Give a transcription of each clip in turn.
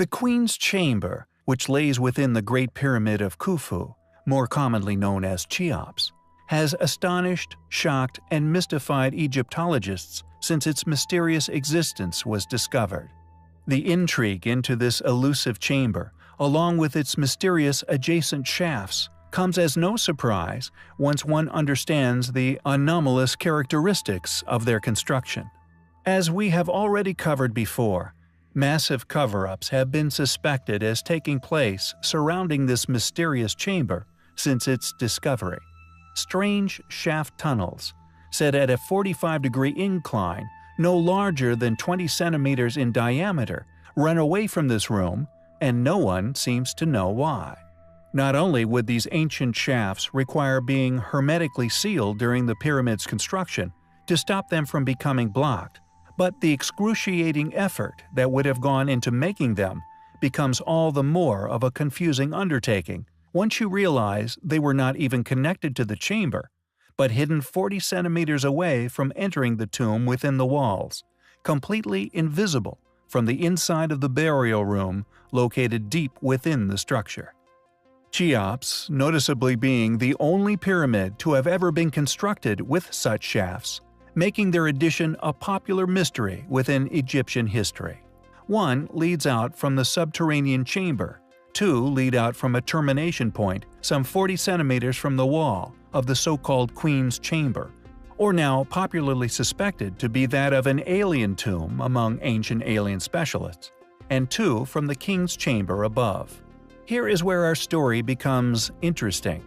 The Queen's Chamber, which lays within the Great Pyramid of Khufu, more commonly known as Cheops, has astonished, shocked, and mystified Egyptologists since its mysterious existence was discovered. The intrigue into this elusive chamber, along with its mysterious adjacent shafts, comes as no surprise once one understands the anomalous characteristics of their construction. As we have already covered before, massive cover-ups have been suspected as taking place surrounding this mysterious chamber since its discovery. Strange shaft tunnels, set at a 45-degree incline, no larger than 20 centimeters in diameter, run away from this room, and no one seems to know why. Not only would these ancient shafts require being hermetically sealed during the pyramid's construction to stop them from becoming blocked, but the excruciating effort that would have gone into making them becomes all the more of a confusing undertaking once you realize they were not even connected to the chamber, but hidden 40 centimeters away from entering the tomb within the walls, completely invisible from the inside of the burial room located deep within the structure. Cheops, noticeably being the only pyramid to have ever been constructed with such shafts, making their addition a popular mystery within Egyptian history. One leads out from the subterranean chamber, two lead out from a termination point some 40 centimeters from the wall of the so-called Queen's Chamber, or now popularly suspected to be that of an alien tomb among ancient alien specialists, and two from the King's Chamber above. Here is where our story becomes interesting.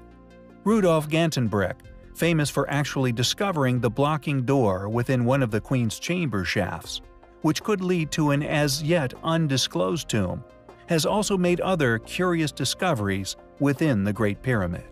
Rudolf Gantenbrink, famous for actually discovering the blocking door within one of the Queen's Chamber shafts, which could lead to an as-yet undisclosed tomb, has also made other curious discoveries within the Great Pyramid.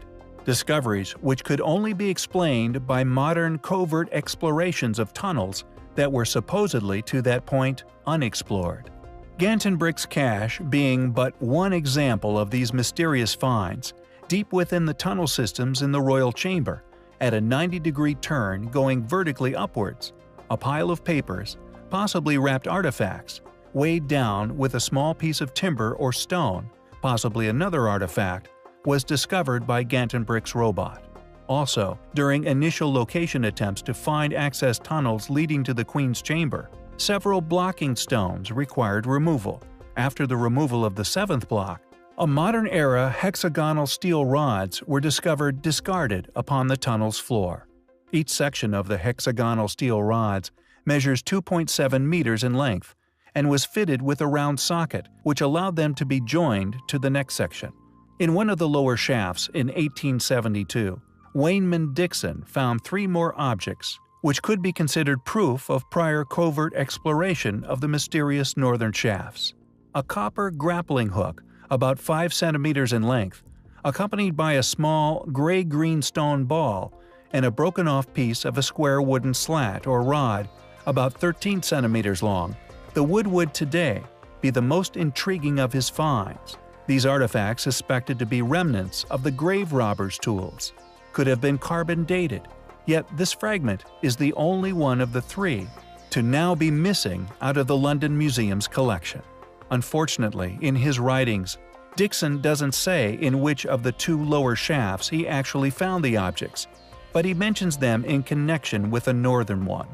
Discoveries which could only be explained by modern covert explorations of tunnels that were supposedly to that point unexplored. Gantenbrink's cache being but one example of these mysterious finds, deep within the tunnel systems in the royal chamber, at a 90-degree turn going vertically upwards, a pile of papers, possibly wrapped artifacts, weighed down with a small piece of timber or stone, possibly another artifact, was discovered by Gantenbrink's robot. Also, during initial location attempts to find access tunnels leading to the Queen's Chamber, several blocking stones required removal. After the removal of the seventh block, a modern-era hexagonal steel rods were discovered discarded upon the tunnel's floor. Each section of the hexagonal steel rods measures 2.7 meters in length and was fitted with a round socket which allowed them to be joined to the next section. In one of the lower shafts in 1872, Wayneman Dixon found three more objects, which could be considered proof of prior covert exploration of the mysterious northern shafts. A copper grappling hook, about 5 centimeters in length, accompanied by a small gray-green stone ball and a broken-off piece of a square wooden slat or rod about 13 centimeters long, the would today be the most intriguing of his finds. These artifacts, suspected to be remnants of the grave robber's tools, could have been carbon-dated, yet this fragment is the only one of the three to now be missing out of the London Museum's collection. Unfortunately, in his writings, Dixon doesn't say in which of the two lower shafts he actually found the objects, but he mentions them in connection with a northern one.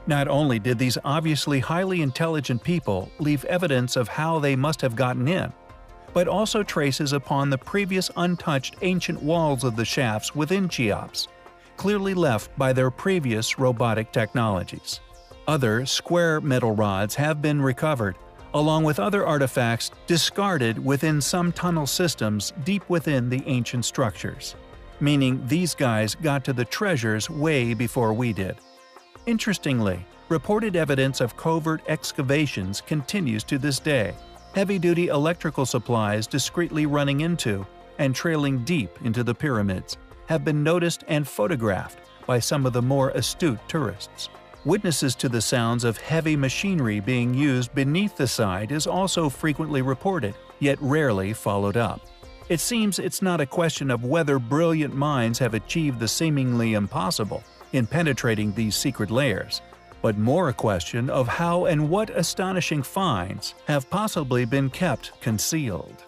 Not only did these obviously highly intelligent people leave evidence of how they must have gotten in, but also traces upon the previous untouched ancient walls of the shafts within Cheops, clearly left by their previous robotic technologies. Other square metal rods have been recovered, along with other artifacts discarded within some tunnel systems deep within the ancient structures, meaning these guys got to the treasures way before we did. Interestingly, reported evidence of covert excavations continues to this day, heavy-duty electrical supplies discreetly running into and trailing deep into the pyramids have been noticed and photographed by some of the more astute tourists. Witnesses to the sounds of heavy machinery being used beneath the site is also frequently reported, yet rarely followed up. It seems it's not a question of whether brilliant minds have achieved the seemingly impossible in penetrating these secret layers, but more a question of how and what astonishing finds have possibly been kept concealed.